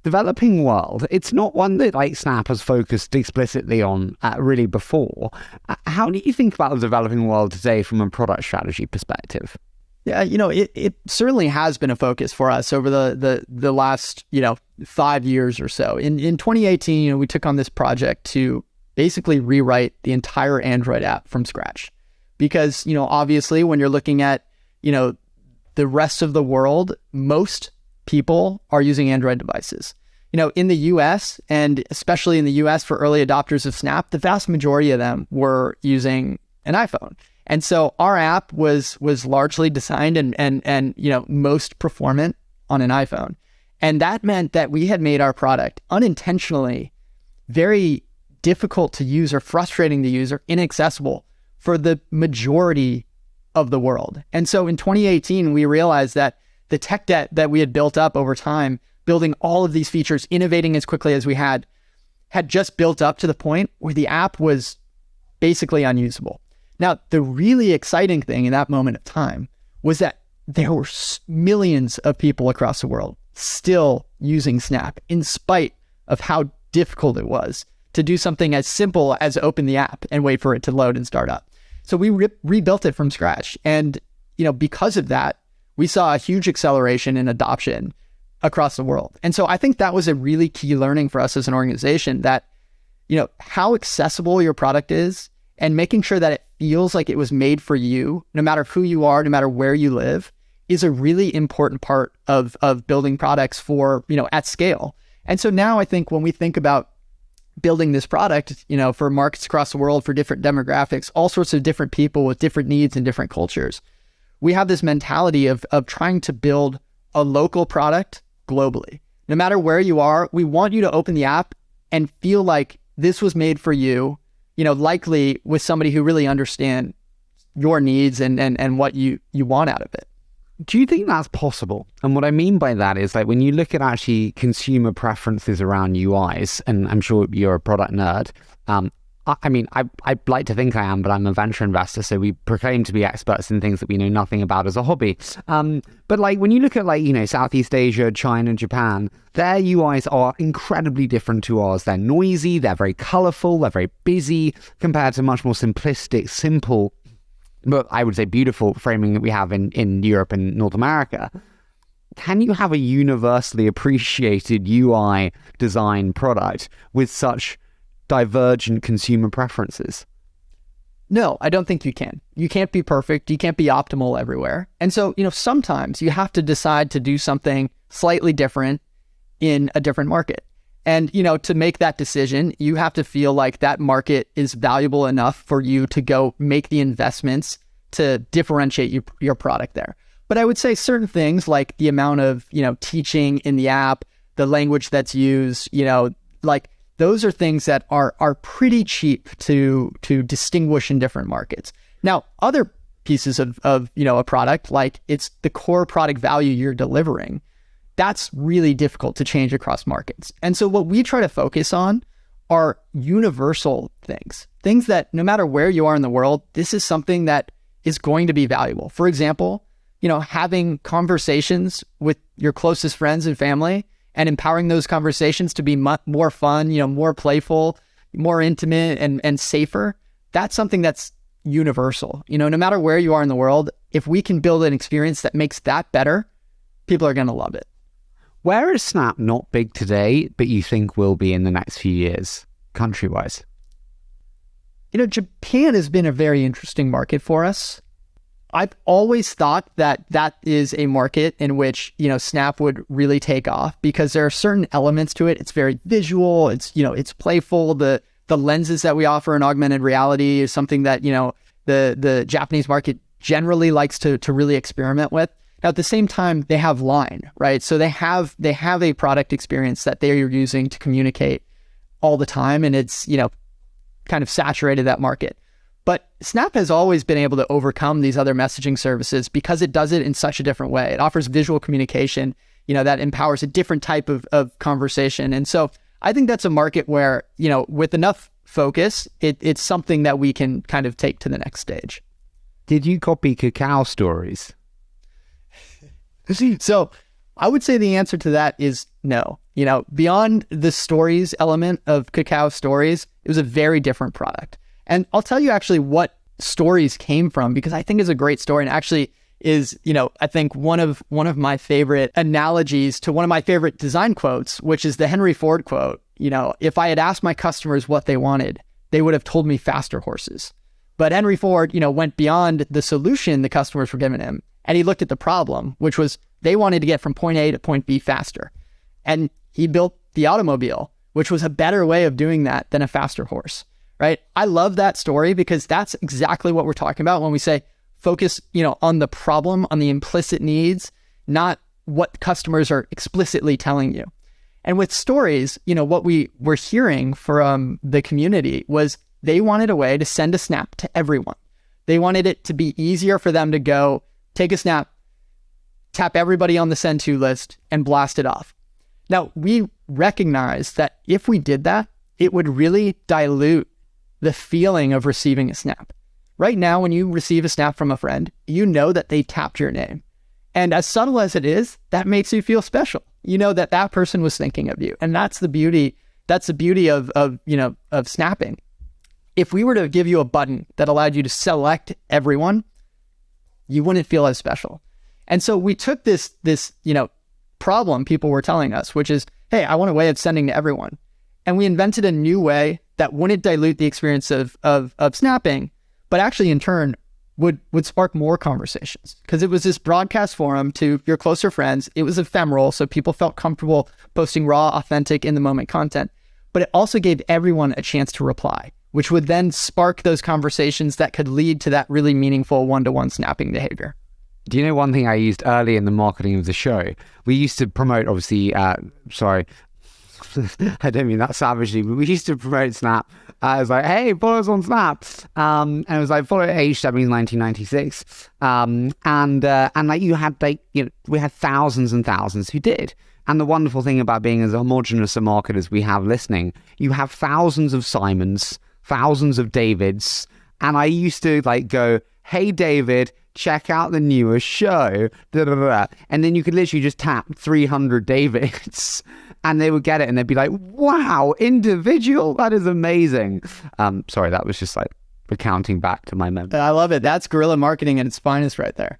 developing world, it's not one that like Snap has focused explicitly on really before. How do you think about the developing world today from a product strategy perspective? Yeah, it certainly has been a focus for us over the last, 5 years or so. In 2018, we took on this project to basically rewrite the entire Android app from scratch. Because, obviously when you're looking at, the rest of the world, most people are using Android devices. In the US, and especially in the US for early adopters of Snap, the vast majority of them were using an iPhone. And so our app was largely designed and most performant on an iPhone. And that meant that we had made our product unintentionally very difficult to use or frustrating to use or inaccessible for the majority of the world. And so in 2018, we realized that the tech debt that we had built up over time, building all of these features, innovating as quickly as we had just built up to the point where the app was basically unusable. Now, the really exciting thing in that moment of time was that there were millions of people across the world still using Snap, in spite of how difficult it was to do something as simple as open the app and wait for it to load and start up. So we rebuilt it from scratch. And, because of that, we saw a huge acceleration in adoption across the world. And so I think that was a really key learning for us as an organization, that, how accessible your product is and making sure that it feels like it was made for you, no matter who you are, no matter where you live, is a really important part of building products for, at scale. And so now I think when we think about building this product, for markets across the world, for different demographics, all sorts of different people with different needs and different cultures, we have this mentality of trying to build a local product globally. No matter where you are, we want you to open the app and feel like this was made for you, likely with somebody who really understands your needs and what you want out of it. Do you think that's possible? And what I mean by that is, like, when you look at actually consumer preferences around UIs, and I'm sure you're a product nerd, I'd like to think I am, but I'm a venture investor, so we proclaim to be experts in things that we know nothing about as a hobby. But like, when you look at Southeast Asia, China, Japan, their UIs are incredibly different to ours. They're noisy, they're very colorful, they're very busy compared to much more simplistic, simple, but I would say beautiful framing that we have in Europe and North America. Can you have a universally appreciated UI design product with such divergent consumer preferences? No, I don't think you can. You can't be perfect. You can't be optimal everywhere. And so, sometimes you have to decide to do something slightly different in a different market. And, to make that decision, you have to feel like that market is valuable enough for you to go make the investments to differentiate your product there. But I would say certain things like the amount of, teaching in the app, the language that's used, those are things that are pretty cheap to distinguish in different markets. Now, other pieces of a product, like it's the core product value you're delivering, that's really difficult to change across markets. And so what we try to focus on are universal things that no matter where you are in the world, this is something that is going to be valuable. For example, having conversations with your closest friends and family and empowering those conversations to be more fun, more playful, more intimate and safer. That's something that's universal. No matter where you are in the world, if we can build an experience that makes that better, people are going to love it. Where is Snap not big today, but you think will be in the next few years, country-wise? Japan has been a very interesting market for us. I've always thought that is a market in which, Snap would really take off because there are certain elements to it. It's very visual. It's, it's playful. The lenses that we offer in augmented reality is something that, the Japanese market generally likes to really experiment with. Now, at the same time, they have Line, right? So they have a product experience that they're using to communicate all the time. And it's, kind of saturated that market. But Snap has always been able to overcome these other messaging services because it does it in such a different way. It offers visual communication, that empowers a different type of conversation. And so I think that's a market where, with enough focus, it's something that we can kind of take to the next stage. Did you copy Kakao Stories? So I would say the answer to that is no. You know, beyond the stories element of Kakao Stories, it was a very different product. And I'll tell you actually what Stories came from, because I think it's a great story, and actually is, you know, I think one of my favorite analogies to one of my favorite design quotes, which is the Henry Ford quote. You know, if I had asked my customers what they wanted, they would have told me faster horses. But Henry Ford, you know, went beyond the solution the customers were giving him, and he looked at the problem, which was they wanted to get from point A to point B faster. And he built the automobile, which was a better way of doing that than a faster horse, right? I love that story because that's exactly what we're talking about when we say focus, you know, on the problem, on the implicit needs, not what customers are explicitly telling you. And with Stories, you know, what we were hearing from the community was they wanted a way to send a snap to everyone. They wanted it to be easier for them to go take a snap, tap everybody on the send to list, and blast it off. Now, we recognize that if we did that, it would really dilute the feeling of receiving a snap. Right now, when you receive a snap from a friend, you know that they tapped your name. And as subtle as it is, that makes you feel special. You know that that person was thinking of you. And that's the beauty of snapping. If we were to give you a button that allowed you to select everyone, you wouldn't feel as special. And so we took this problem people were telling us, which is, hey, I want a way of sending to everyone. And we invented a new way that wouldn't dilute the experience of snapping, but actually in turn would spark more conversations, because it was this broadcast forum to your closer friends. It was ephemeral, so people felt comfortable posting raw, authentic, in the moment content, but it also gave everyone a chance to reply, which would then spark those conversations that could lead to that really meaningful one-to-one snapping behavior. Do you know one thing I used early in the marketing of the show? We used to promote, obviously, sorry, I don't mean that savagely, but we used to promote Snap. I was like, hey, follow us on Snap. And it was like, follow age 1996. And like you had we had thousands and thousands who did. And the wonderful thing about being as homogenous a market as we have listening, you have thousands of Simons, thousands of Davids. And I used to like go, hey, David, check out the newest show. Da, da, da, da. And then you could literally just tap 300 Davids and they would get it and they'd be like, wow, individual, that is amazing. Sorry, that was just like recounting back to my memory. I love it. That's guerrilla marketing at its finest right there.